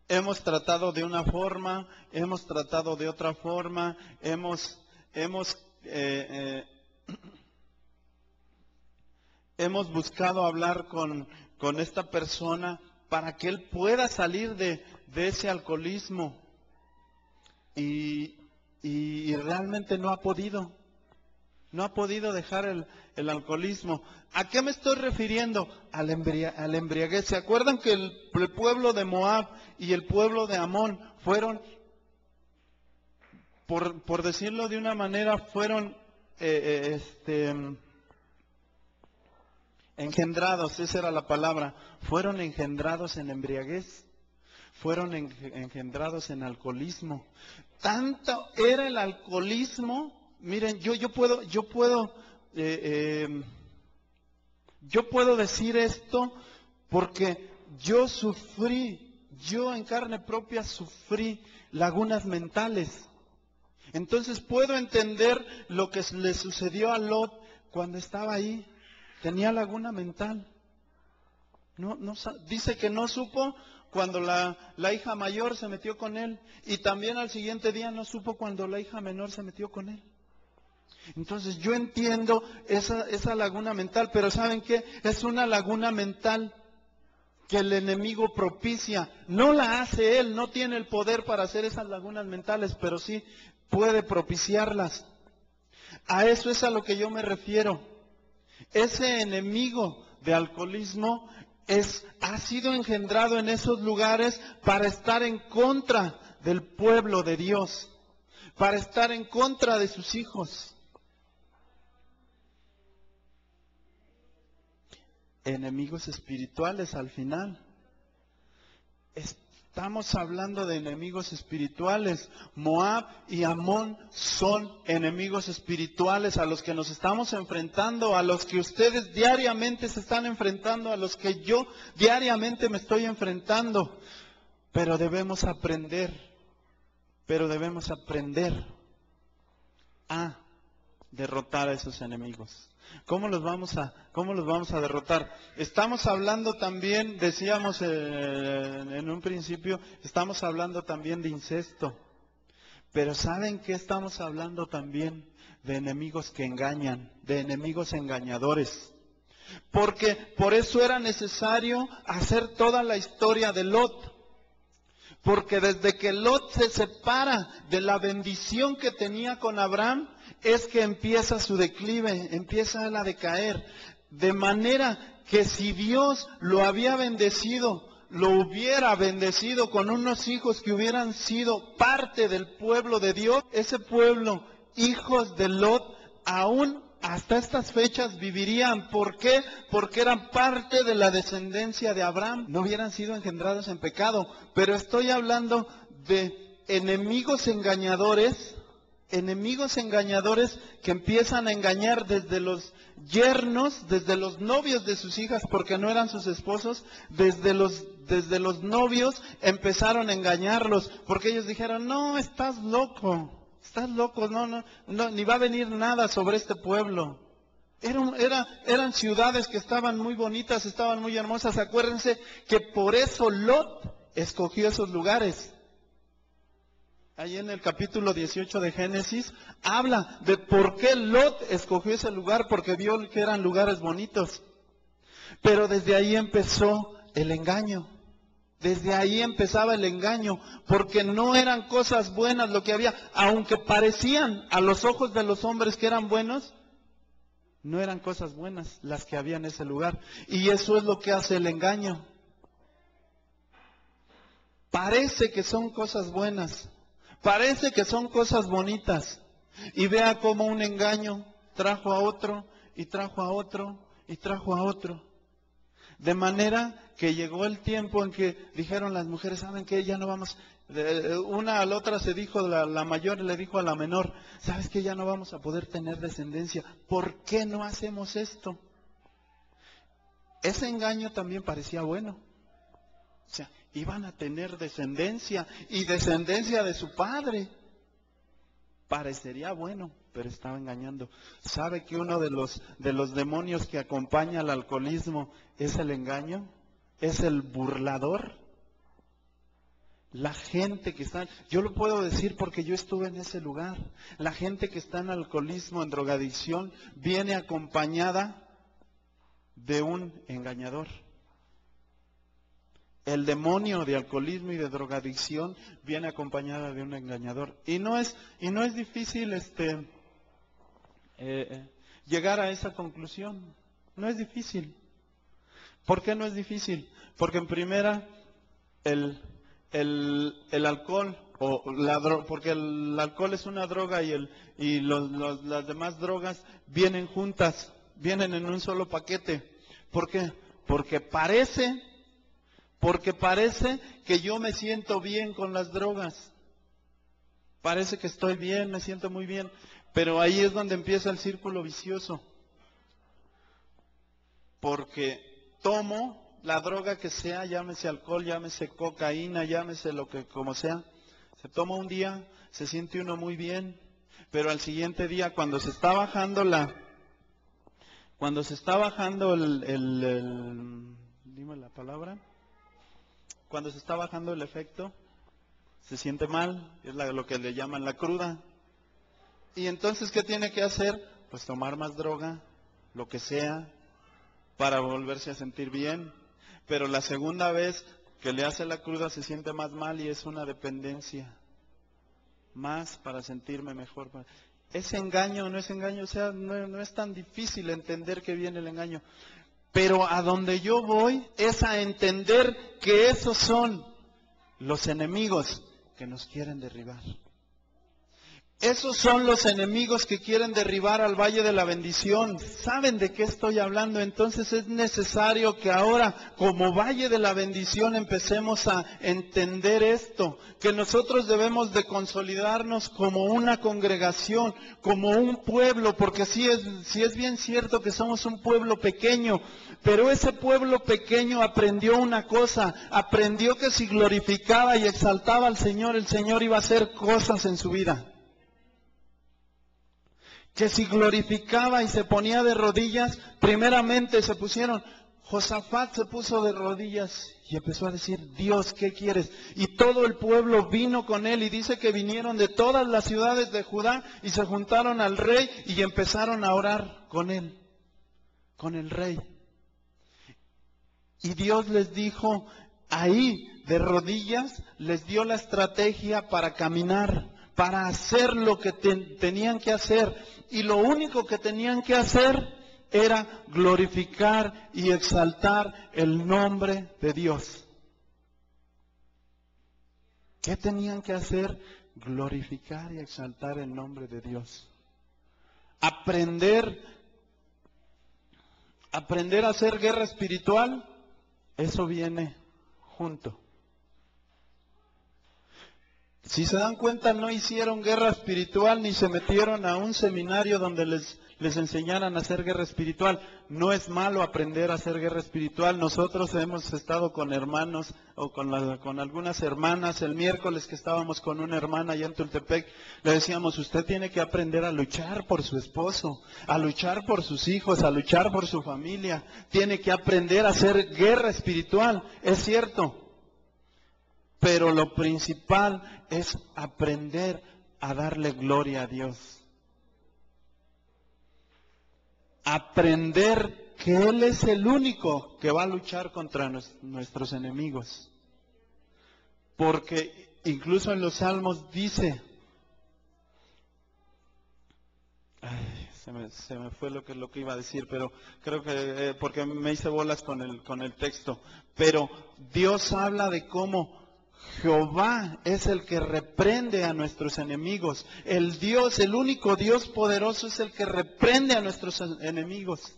hemos tratado de una forma, hemos tratado de otra forma, hemos buscado hablar con esta persona para que él pueda salir de ese alcoholismo y realmente no ha podido. No ha podido dejar el alcoholismo. ¿A qué me estoy refiriendo? A la embriaguez. ¿Se acuerdan que el pueblo de Moab y el pueblo de Amón fueron, por decirlo de una manera, fueron engendrados, esa era la palabra, fueron engendrados en embriaguez, fueron engendrados en alcoholismo. Tanto era el alcoholismo. Miren, yo puedo decir esto porque yo en carne propia sufrí lagunas mentales. Entonces puedo entender lo que le sucedió a Lot cuando estaba ahí. Tenía laguna mental. Dice que no supo cuando la hija mayor se metió con él, y también al siguiente día no supo cuando la hija menor se metió con él. Entonces yo entiendo esa laguna mental, pero ¿saben qué? Es una laguna mental que el enemigo propicia. No la hace él, no tiene el poder para hacer esas lagunas mentales, pero sí puede propiciarlas. A eso es a lo que yo me refiero. Ese enemigo de alcoholismo ha sido engendrado en esos lugares para estar en contra del pueblo de Dios, para estar en contra de sus hijos. Enemigos espirituales al final. Estamos hablando de enemigos espirituales. Moab y Amón son enemigos espirituales a los que nos estamos enfrentando, a los que ustedes diariamente se están enfrentando, a los que yo diariamente me estoy enfrentando. Pero debemos aprender a derrotar a esos enemigos. ¿Cómo los vamos a derrotar? Estamos hablando también, decíamos en un principio, estamos hablando también de incesto. Pero ¿saben qué estamos hablando también? De enemigos que engañan, de enemigos engañadores. Porque por eso era necesario hacer toda la historia de Lot. Porque desde que Lot se separa de la bendición que tenía con Abraham, es que empieza su declive, empieza él a decaer. De manera que si Dios lo había bendecido, lo hubiera bendecido con unos hijos que hubieran sido parte del pueblo de Dios, ese pueblo, hijos de Lot, aún hasta estas fechas vivirían. ¿Por qué? Porque eran parte de la descendencia de Abraham, no hubieran sido engendrados en pecado. Pero estoy hablando de enemigos engañadores que empiezan a engañar desde los yernos, desde los novios de sus hijas, porque no eran sus esposos, desde los novios empezaron a engañarlos, porque ellos dijeron: no, estás loco, no, ni va a venir nada sobre este pueblo. Eran ciudades que estaban muy bonitas, estaban muy hermosas. Acuérdense que por eso Lot escogió esos lugares. Ahí en el capítulo 18 de Génesis habla de por qué Lot escogió ese lugar, porque vio que eran lugares bonitos. Pero desde ahí empezó el engaño. Desde ahí empezaba el engaño, porque no eran cosas buenas lo que había, aunque parecían a los ojos de los hombres que eran buenos, no eran cosas buenas las que había en ese lugar. Y eso es lo que hace el engaño. Parece que son cosas buenas, parece que son cosas bonitas, y vea cómo un engaño trajo a otro, y trajo a otro, y trajo a otro. De manera que llegó el tiempo en que dijeron las mujeres: ¿saben qué? Ya no vamos. Una a la otra se dijo, la mayor le dijo a la menor: ¿sabes qué? Ya no vamos a poder tener descendencia. ¿Por qué no hacemos esto? Ese engaño también parecía bueno. O sea, iban a tener descendencia, y descendencia de su padre. Parecería bueno, pero estaba engañando. ¿Sabe que uno de los demonios que acompaña al alcoholismo es el engaño? Es el burlador. La gente que está, yo lo puedo decir porque yo estuve en ese lugar. La gente que está en alcoholismo, en drogadicción, viene acompañada de un engañador. El demonio de alcoholismo y de drogadicción viene acompañada de un engañador. Y no es difícil llegar a esa conclusión. No es difícil. ¿Por qué no es difícil? Porque en primera, el alcohol, porque el alcohol es una droga y las demás drogas vienen juntas, vienen en un solo paquete. ¿Por qué? Porque parece que yo me siento bien con las drogas. Parece que estoy bien, me siento muy bien, pero ahí es donde empieza el círculo vicioso. Porque tomo la droga que sea, llámese alcohol, llámese cocaína, llámese lo que como sea, se toma un día, se siente uno muy bien, pero al siguiente día cuando se está bajando dime la palabra, cuando se está bajando el efecto, se siente mal, es lo que le llaman la cruda. Y entonces, ¿qué tiene que hacer? Pues tomar más droga, lo que sea, para volverse a sentir bien. Pero la segunda vez que le hace la cruda se siente más mal y es una dependencia. Más para sentirme mejor. ¿Es engaño o no es engaño? O sea, no es tan difícil entender que viene el engaño. Pero a donde yo voy es a entender que esos son los enemigos que nos quieren derribar. Esos son los enemigos que quieren derribar al Valle de la Bendición. ¿Saben de qué estoy hablando? Entonces es necesario que ahora, como Valle de la Bendición, empecemos a entender esto, que nosotros debemos de consolidarnos como una congregación, como un pueblo, porque sí es bien cierto que somos un pueblo pequeño, pero ese pueblo pequeño aprendió una cosa, aprendió que si glorificaba y exaltaba al Señor, el Señor iba a hacer cosas en su vida. Que si glorificaba y se ponía de rodillas, primeramente Josafat se puso de rodillas y empezó a decir, Dios, ¿qué quieres? Y todo el pueblo vino con él y dice que vinieron de todas las ciudades de Judá y se juntaron al rey y empezaron a orar con él, con el rey. Y Dios les dijo, ahí de rodillas, les dio la estrategia para caminar, para hacer lo que tenían que hacer. Y lo único que tenían que hacer era glorificar y exaltar el nombre de Dios. ¿Qué tenían que hacer? Glorificar y exaltar el nombre de Dios. Aprender a hacer guerra espiritual, eso viene junto. Si se dan cuenta, no hicieron guerra espiritual ni se metieron a un seminario donde les enseñaran a hacer guerra espiritual. No es malo aprender a hacer guerra espiritual. Nosotros hemos estado con hermanos o con algunas hermanas. El miércoles que estábamos con una hermana allá en Tultepec, le decíamos, usted tiene que aprender a luchar por su esposo, a luchar por sus hijos, a luchar por su familia. Tiene que aprender a hacer guerra espiritual. Es cierto. Pero lo principal es aprender a darle gloria a Dios. Aprender que Él es el único que va a luchar contra nuestros enemigos. Porque incluso en los Salmos dice, se me fue lo que iba a decir, pero creo que porque me hice bolas con el texto. Pero Dios habla de cómo Jehová es el que reprende a nuestros enemigos. El único Dios poderoso es el que reprende a nuestros enemigos.